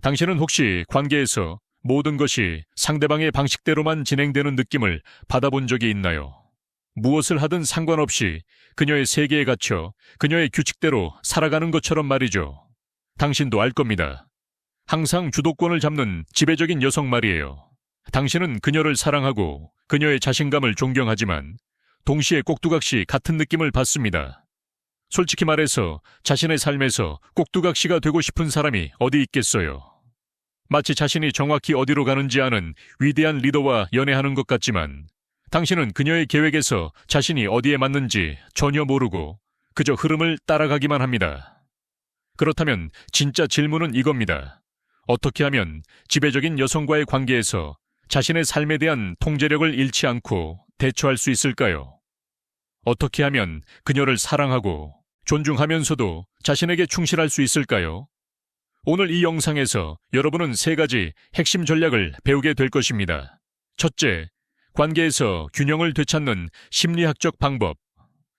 당신은 혹시 관계에서 모든 것이 상대방의 방식대로만 진행되는 느낌을 받아본 적이 있나요? 무엇을 하든 상관없이 그녀의 세계에 갇혀 그녀의 규칙대로 살아가는 것처럼 말이죠. 당신도 알 겁니다. 항상 주도권을 잡는 지배적인 여성 말이에요. 당신은 그녀를 사랑하고 그녀의 자신감을 존경하지만 동시에 꼭두각시 같은 느낌을 받습니다. 솔직히 말해서 자신의 삶에서 꼭두각시가 되고 싶은 사람이 어디 있겠어요. 마치 자신이 정확히 어디로 가는지 아는 위대한 리더와 연애하는 것 같지만 당신은 그녀의 계획에서 자신이 어디에 맞는지 전혀 모르고 그저 흐름을 따라가기만 합니다. 그렇다면 진짜 질문은 이겁니다. 어떻게 하면 지배적인 여성과의 관계에서 자신의 삶에 대한 통제력을 잃지 않고 대처할 수 있을까요? 어떻게 하면 그녀를 사랑하고 존중하면서도 자신에게 충실할 수 있을까요? 오늘 이 영상에서 여러분은 3가지 핵심 전략을 배우게 될 것입니다. 첫째, 관계에서 균형을 되찾는 심리학적 방법.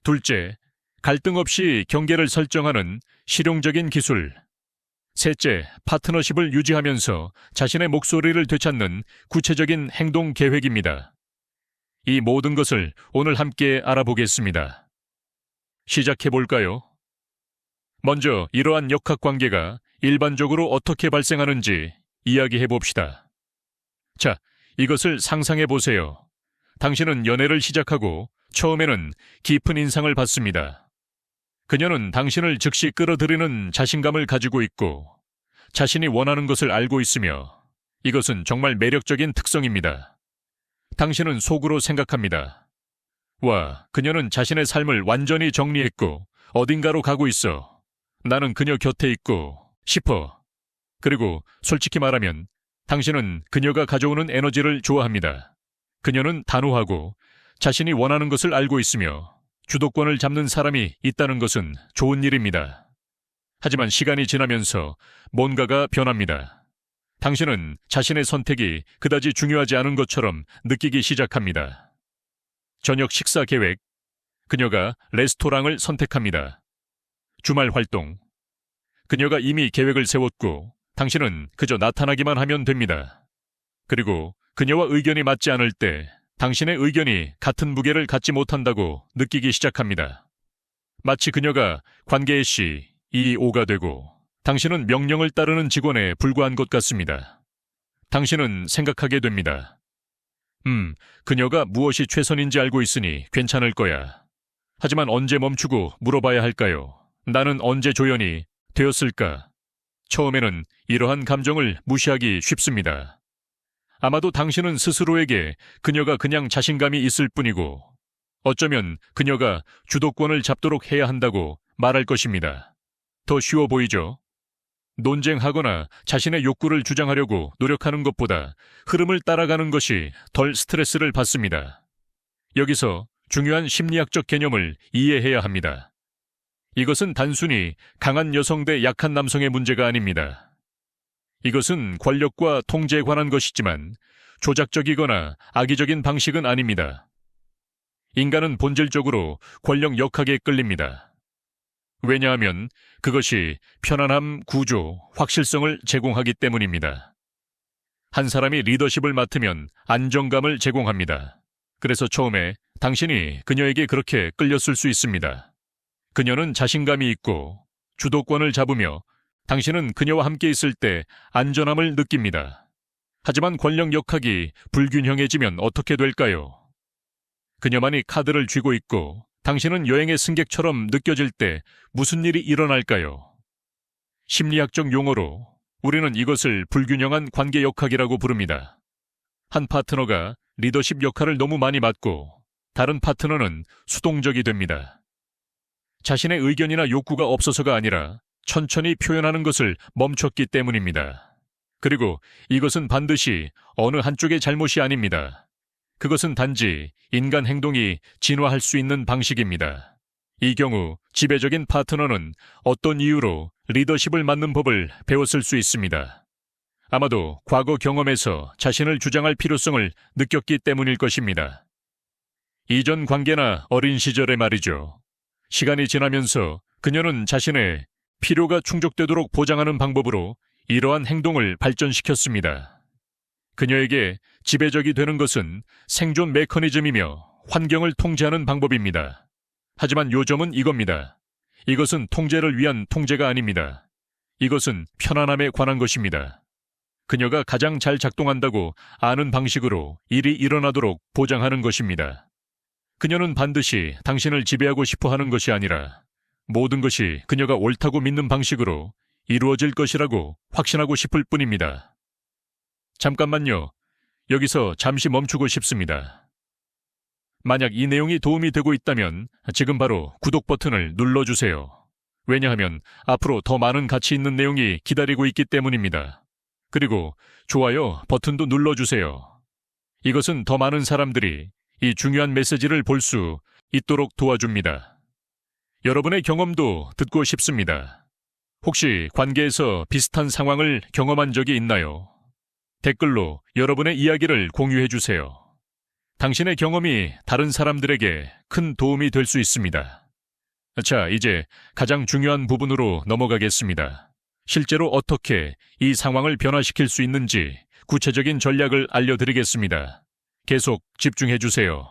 둘째, 갈등 없이 경계를 설정하는 실용적인 기술. 셋째, 파트너십을 유지하면서 자신의 목소리를 되찾는 구체적인 행동 계획입니다. 이 모든 것을 오늘 함께 알아보겠습니다. 시작해볼까요? 먼저 이러한 역학관계가 일반적으로 어떻게 발생하는지 이야기해봅시다. 자, 이것을 상상해보세요. 당신은 연애를 시작하고 처음에는 깊은 인상을 받습니다. 그녀는 당신을 즉시 끌어들이는 자신감을 가지고 있고 자신이 원하는 것을 알고 있으며 이것은 정말 매력적인 특성입니다. 당신은 속으로 생각합니다. 와, 그녀는 자신의 삶을 완전히 정리했고 어딘가로 가고 있어. 나는 그녀 곁에 있고 싶어. 그리고 솔직히 말하면 당신은 그녀가 가져오는 에너지를 좋아합니다. 그녀는 단호하고 자신이 원하는 것을 알고 있으며 주도권을 잡는 사람이 있다는 것은 좋은 일입니다. 하지만 시간이 지나면서 뭔가가 변합니다. 당신은 자신의 선택이 그다지 중요하지 않은 것처럼 느끼기 시작합니다. 저녁 식사 계획. 그녀가 레스토랑을 선택합니다. 주말 활동. 그녀가 이미 계획을 세웠고 당신은 그저 나타나기만 하면 됩니다. 그리고 그녀와 의견이 맞지 않을 때 당신의 의견이 같은 무게를 갖지 못한다고 느끼기 시작합니다. 마치 그녀가 관계의 CEO가 되고 당신은 명령을 따르는 직원에 불과한 것 같습니다. 당신은 생각하게 됩니다. 그녀가 무엇이 최선인지 알고 있으니 괜찮을 거야. 하지만 언제 멈추고 물어봐야 할까요? 나는 언제 조연이 되었을까? 처음에는 이러한 감정을 무시하기 쉽습니다. 아마도 당신은 스스로에게 그녀가 그냥 자신감이 있을 뿐이고 어쩌면 그녀가 주도권을 잡도록 해야 한다고 말할 것입니다. 더 쉬워 보이죠? 논쟁하거나 자신의 욕구를 주장하려고 노력하는 것보다 흐름을 따라가는 것이 덜 스트레스를 받습니다. 여기서 중요한 심리학적 개념을 이해해야 합니다. 이것은 단순히 강한 여성 대 약한 남성의 문제가 아닙니다. 이것은 권력과 통제에 관한 것이지만 조작적이거나 악의적인 방식은 아닙니다. 인간은 본질적으로 권력 역학에 끌립니다. 왜냐하면 그것이 편안함, 구조, 확실성을 제공하기 때문입니다. 한 사람이 리더십을 맡으면 안정감을 제공합니다. 그래서 처음에 당신이 그녀에게 그렇게 끌렸을 수 있습니다. 그녀는 자신감이 있고 주도권을 잡으며 당신은 그녀와 함께 있을 때 안전함을 느낍니다. 하지만 권력 역학이 불균형해지면 어떻게 될까요? 그녀만이 카드를 쥐고 있고 당신은 여행의 승객처럼 느껴질 때 무슨 일이 일어날까요? 심리학적 용어로 우리는 이것을 불균형한 관계 역학이라고 부릅니다. 한 파트너가 리더십 역할을 너무 많이 맡고 다른 파트너는 수동적이 됩니다. 자신의 의견이나 욕구가 없어서가 아니라 천천히 표현하는 것을 멈췄기 때문입니다. 그리고 이것은 반드시 어느 한쪽의 잘못이 아닙니다. 그것은 단지 인간 행동이 진화할 수 있는 방식입니다. 이 경우 지배적인 파트너는 어떤 이유로 리더십을 맡는 법을 배웠을 수 있습니다. 아마도 과거 경험에서 자신을 주장할 필요성을 느꼈기 때문일 것입니다. 이전 관계나 어린 시절에 말이죠. 시간이 지나면서 그녀는 자신의 필요가 충족되도록 보장하는 방법으로 이러한 행동을 발전시켰습니다. 그녀에게 지배적이 되는 것은 생존 메커니즘이며 환경을 통제하는 방법입니다. 하지만 요점은 이겁니다. 이것은 통제를 위한 통제가 아닙니다. 이것은 편안함에 관한 것입니다. 그녀가 가장 잘 작동한다고 아는 방식으로 일이 일어나도록 보장하는 것입니다. 그녀는 반드시 당신을 지배하고 싶어 하는 것이 아니라 모든 것이 그녀가 옳다고 믿는 방식으로 이루어질 것이라고 확신하고 싶을 뿐입니다. 잠깐만요. 여기서 잠시 멈추고 싶습니다. 만약 이 내용이 도움이 되고 있다면 지금 바로 구독 버튼을 눌러주세요. 왜냐하면 앞으로 더 많은 가치 있는 내용이 기다리고 있기 때문입니다. 그리고 좋아요 버튼도 눌러주세요. 이것은 더 많은 사람들이 이 중요한 메시지를 볼 수 있도록 도와줍니다. 여러분의 경험도 듣고 싶습니다. 혹시 관계에서 비슷한 상황을 경험한 적이 있나요? 댓글로 여러분의 이야기를 공유해 주세요. 당신의 경험이 다른 사람들에게 큰 도움이 될 수 있습니다. 자, 이제 가장 중요한 부분으로 넘어가겠습니다. 실제로 어떻게 이 상황을 변화시킬 수 있는지 구체적인 전략을 알려드리겠습니다. 계속 집중해 주세요.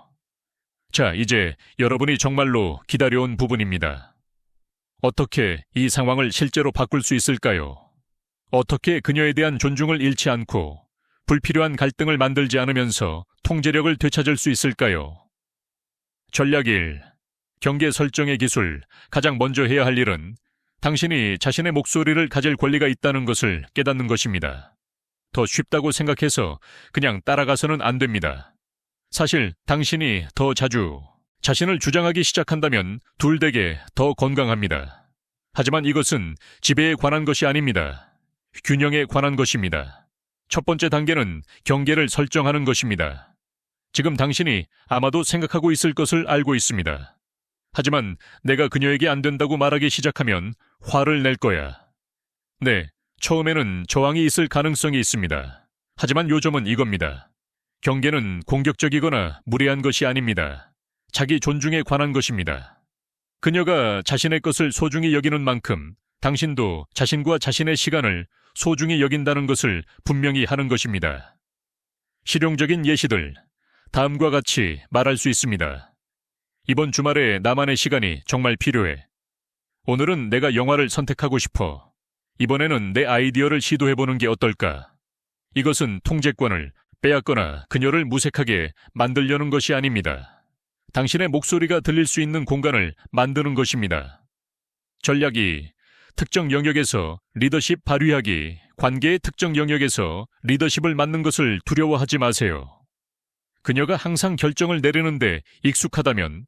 자, 이제 여러분이 정말로 기다려온 부분입니다. 어떻게 이 상황을 실제로 바꿀 수 있을까요? 어떻게 그녀에 대한 존중을 잃지 않고 불필요한 갈등을 만들지 않으면서 통제력을 되찾을 수 있을까요? 전략 1. 경계 설정의 기술. 가장 먼저 해야 할 일은 당신이 자신의 목소리를 가질 권리가 있다는 것을 깨닫는 것입니다. 더 쉽다고 생각해서 그냥 따라가서는 안 됩니다. 사실 당신이 더 자주 자신을 주장하기 시작한다면 둘되게 더 건강합니다. 하지만 이것은 지배에 관한 것이 아닙니다. 균형에 관한 것입니다. 첫 번째 단계는 경계를 설정하는 것입니다. 지금 당신이 아마도 생각하고 있을 것을 알고 있습니다. 하지만 내가 그녀에게 안 된다고 말하기 시작하면 화를 낼 거야. 네, 처음에는 저항이 있을 가능성이 있습니다. 하지만 요점은 이겁니다. 경계는 공격적이거나 무례한 것이 아닙니다. 자기 존중에 관한 것입니다. 그녀가 자신의 것을 소중히 여기는 만큼 당신도 자신과 자신의 시간을 소중히 여긴다는 것을 분명히 하는 것입니다. 실용적인 예시들, 다음과 같이 말할 수 있습니다. 이번 주말에 나만의 시간이 정말 필요해. 오늘은 내가 영화를 선택하고 싶어. 이번에는 내 아이디어를 시도해보는 게 어떨까? 이것은 통제권을 빼앗거나 그녀를 무색하게 만들려는 것이 아닙니다. 당신의 목소리가 들릴 수 있는 공간을 만드는 것입니다. 전략 2. 특정 영역에서 리더십 발휘하기. 관계의 특정 영역에서 리더십을 맡는 것을 두려워하지 마세요. 그녀가 항상 결정을 내리는데 익숙하다면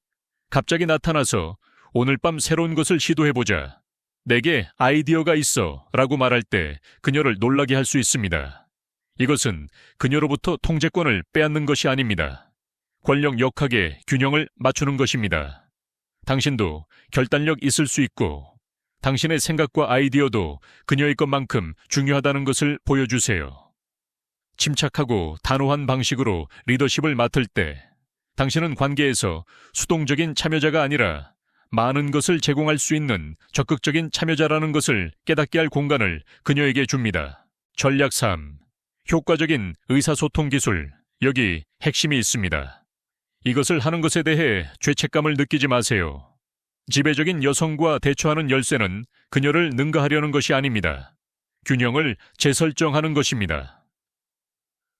갑자기 나타나서 오늘 밤 새로운 것을 시도해보자. 내게 아이디어가 있어 라고 말할 때 그녀를 놀라게 할 수 있습니다. 이것은 그녀로부터 통제권을 빼앗는 것이 아닙니다. 권력 역학의 균형을 맞추는 것입니다. 당신도 결단력 있을 수 있고 당신의 생각과 아이디어도 그녀의 것만큼 중요하다는 것을 보여주세요. 침착하고 단호한 방식으로 리더십을 맡을 때 당신은 관계에서 수동적인 참여자가 아니라 많은 것을 제공할 수 있는 적극적인 참여자라는 것을 깨닫게 할 공간을 그녀에게 줍니다. 전략 3. 효과적인 의사소통 기술. 여기 핵심이 있습니다. 이것을 하는 것에 대해 죄책감을 느끼지 마세요. 지배적인 여성과 대처하는 열쇠는 그녀를 능가하려는 것이 아닙니다. 균형을 재설정하는 것입니다.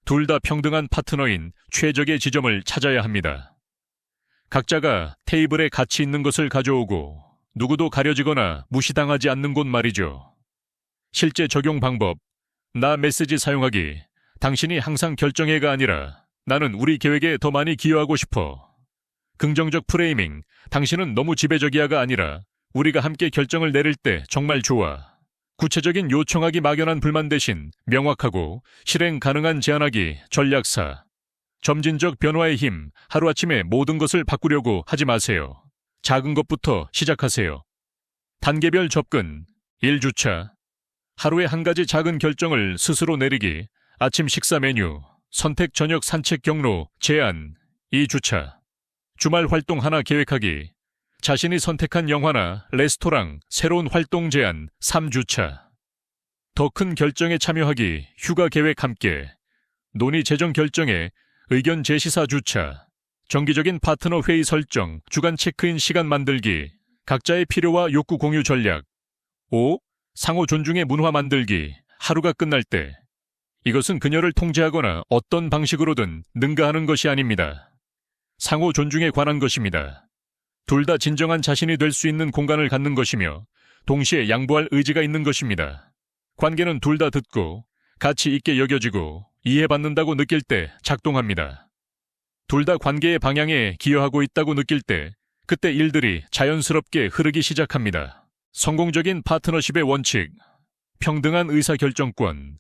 둘 다 평등한 파트너인 최적의 지점을 찾아야 합니다. 각자가 테이블에 가치 있는 것을 가져오고 누구도 가려지거나 무시당하지 않는 곳 말이죠. 실제 적용 방법. 나 메시지 사용하기. 당신이 항상 결정해가 아니라 나는 우리 계획에 더 많이 기여하고 싶어. 긍정적 프레이밍. 당신은 너무 지배적이야가 아니라 우리가 함께 결정을 내릴 때 정말 좋아. 구체적인 요청하기 막연한 불만 대신 명확하고 실행 가능한 제안하기. 전략 4. 점진적 변화의 힘. 하루아침에 모든 것을 바꾸려고 하지 마세요. 작은 것부터 시작하세요. 단계별 접근. 1주차. 하루에 한 가지 작은 결정을 스스로 내리기. 아침 식사 메뉴, 선택 저녁 산책 경로, 제한. 2주차. 주말 활동 하나 계획하기. 자신이 선택한 영화나 레스토랑, 새로운 활동 제안. 3주차. 더 큰 결정에 참여하기, 휴가 계획 함께, 논의 재정 결정에 의견 제시사 주차, 정기적인 파트너 회의 설정, 주간 체크인 시간 만들기, 각자의 필요와 욕구 공유 전략. 5. 상호 존중의 문화 만들기, 하루가 끝날 때. 이것은 그녀를 통제하거나 어떤 방식으로든 능가하는 것이 아닙니다. 상호 존중에 관한 것입니다. 둘 다 진정한 자신이 될 수 있는 공간을 갖는 것이며 동시에 양보할 의지가 있는 것입니다. 관계는 둘 다 듣고 가치 있게 여겨지고 이해받는다고 느낄 때 작동합니다. 둘 다 관계의 방향에 기여하고 있다고 느낄 때 그때 일들이 자연스럽게 흐르기 시작합니다. 성공적인 파트너십의 원칙, 평등한 의사결정권.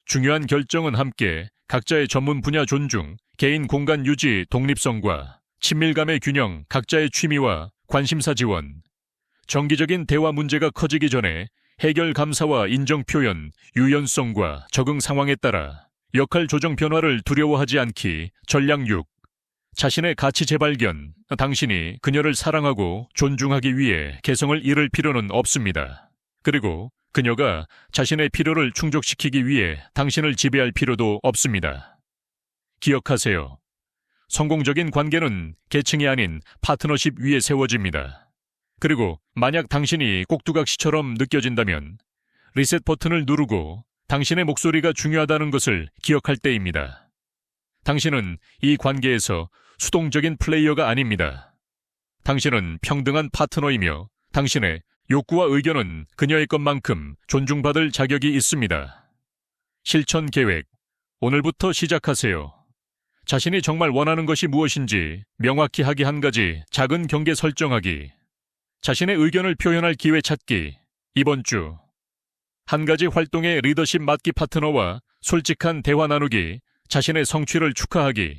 중요한 결정은 함께 각자의 전문 분야 존중, 개인 공간 유지 독립성과 친밀감의 균형, 각자의 취미와 관심사 지원. 정기적인 대화 문제가 커지기 전에 해결 감사와 인정 표현, 유연성과 적응 상황에 따라 역할 조정 변화를 두려워하지 않기. 전략 6. 자신의 가치 재발견. 당신이 그녀를 사랑하고 존중하기 위해 개성을 잃을 필요는 없습니다. 그리고 그녀가 자신의 필요를 충족시키기 위해 당신을 지배할 필요도 없습니다. 기억하세요. 성공적인 관계는 계층이 아닌 파트너십 위에 세워집니다. 그리고 만약 당신이 꼭두각시처럼 느껴진다면 리셋 버튼을 누르고 당신의 목소리가 중요하다는 것을 기억할 때입니다. 당신은 이 관계에서 수동적인 플레이어가 아닙니다. 당신은 평등한 파트너이며 당신의 욕구와 의견은 그녀의 것만큼 존중받을 자격이 있습니다. 실천 계획. 오늘부터 시작하세요. 자신이 정말 원하는 것이 무엇인지 명확히 하기. 한 가지 작은 경계 설정하기. 자신의 의견을 표현할 기회 찾기. 이번 주 한 가지 활동의 리더십 맡기. 파트너와 솔직한 대화 나누기. 자신의 성취를 축하하기.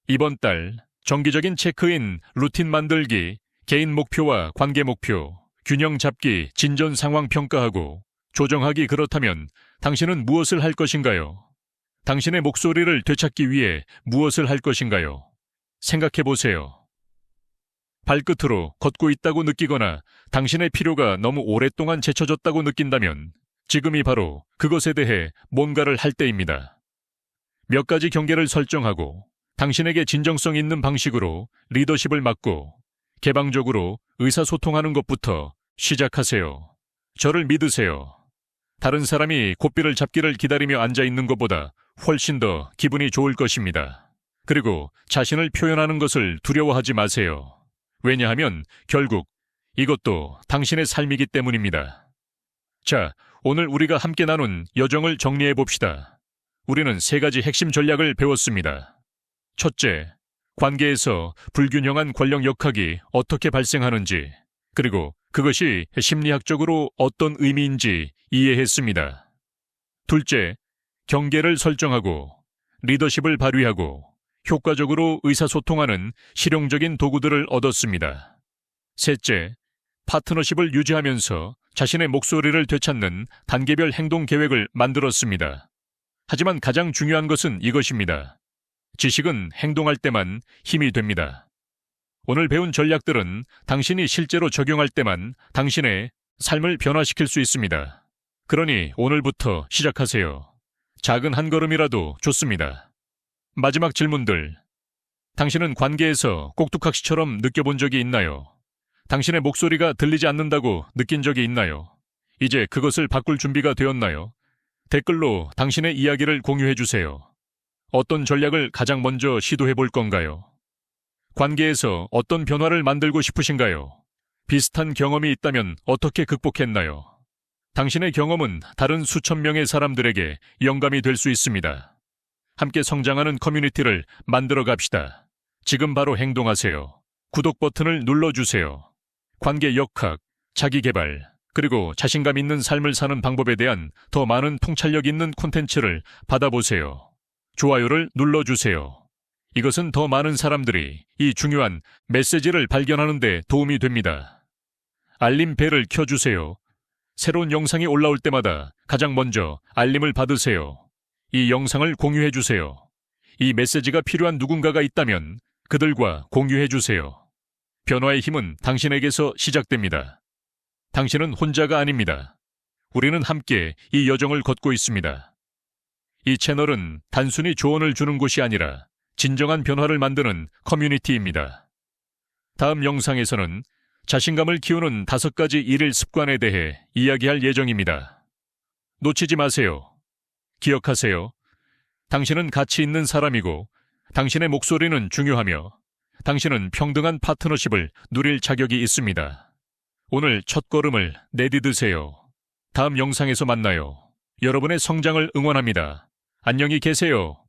이번 달 정기적인 체크인, 루틴 만들기. 개인 목표와 관계 목표, 균형 잡기. 진전 상황 평가하고 조정하기. 그렇다면 당신은 무엇을 할 것인가요? 당신의 목소리를 되찾기 위해 무엇을 할 것인가요? 생각해 보세요. 발끝으로 걷고 있다고 느끼거나 당신의 필요가 너무 오랫동안 제쳐졌다고 느낀다면 지금이 바로 그것에 대해 뭔가를 할 때입니다. 몇 가지 경계를 설정하고 당신에게 진정성 있는 방식으로 리더십을 맡고 개방적으로 의사소통하는 것부터 시작하세요. 저를 믿으세요. 다른 사람이 고삐를 잡기를 기다리며 앉아있는 것보다 훨씬 더 기분이 좋을 것입니다. 그리고 자신을 표현하는 것을 두려워하지 마세요. 왜냐하면 결국 이것도 당신의 삶이기 때문입니다. 자, 오늘 우리가 함께 나눈 여정을 정리해 봅시다. 우리는 3가지 핵심 전략을 배웠습니다. 첫째, 관계에서 불균형한 권력 역학이 어떻게 발생하는지, 그리고 그것이 심리학적으로 어떤 의미인지 이해했습니다. 둘째, 경계를 설정하고 리더십을 발휘하고 효과적으로 의사소통하는 실용적인 도구들을 얻었습니다. 셋째, 파트너십을 유지하면서 자신의 목소리를 되찾는 단계별 행동 계획을 만들었습니다. 하지만 가장 중요한 것은 이것입니다. 지식은 행동할 때만 힘이 됩니다. 오늘 배운 전략들은 당신이 실제로 적용할 때만 당신의 삶을 변화시킬 수 있습니다. 그러니 오늘부터 시작하세요. 작은 한 걸음이라도 좋습니다. 마지막 질문들. 당신은 관계에서 꼭두각시처럼 느껴본 적이 있나요? 당신의 목소리가 들리지 않는다고 느낀 적이 있나요? 이제 그것을 바꿀 준비가 되었나요? 댓글로 당신의 이야기를 공유해 주세요. 어떤 전략을 가장 먼저 시도해 볼 건가요? 관계에서 어떤 변화를 만들고 싶으신가요? 비슷한 경험이 있다면 어떻게 극복했나요? 당신의 경험은 다른 수천 명의 사람들에게 영감이 될 수 있습니다. 함께 성장하는 커뮤니티를 만들어 갑시다. 지금 바로 행동하세요. 구독 버튼을 눌러주세요. 관계 역학, 자기 개발, 그리고 자신감 있는 삶을 사는 방법에 대한 더 많은 통찰력 있는 콘텐츠를 받아보세요. 좋아요를 눌러주세요. 이것은 더 많은 사람들이 이 중요한 메시지를 발견하는 데 도움이 됩니다. 알림 벨을 켜주세요. 새로운 영상이 올라올 때마다 가장 먼저 알림을 받으세요. 이 영상을 공유해주세요. 이 메시지가 필요한 누군가가 있다면 그들과 공유해주세요. 변화의 힘은 당신에게서 시작됩니다. 당신은 혼자가 아닙니다. 우리는 함께 이 여정을 걷고 있습니다. 이 채널은 단순히 조언을 주는 곳이 아니라 진정한 변화를 만드는 커뮤니티입니다. 다음 영상에서는 자신감을 키우는 5가지 일일 습관에 대해 이야기할 예정입니다. 놓치지 마세요. 기억하세요. 당신은 가치 있는 사람이고 당신의 목소리는 중요하며 당신은 평등한 파트너십을 누릴 자격이 있습니다. 오늘 첫걸음을 내디드세요. 다음 영상에서 만나요. 여러분의 성장을 응원합니다. 안녕히 계세요.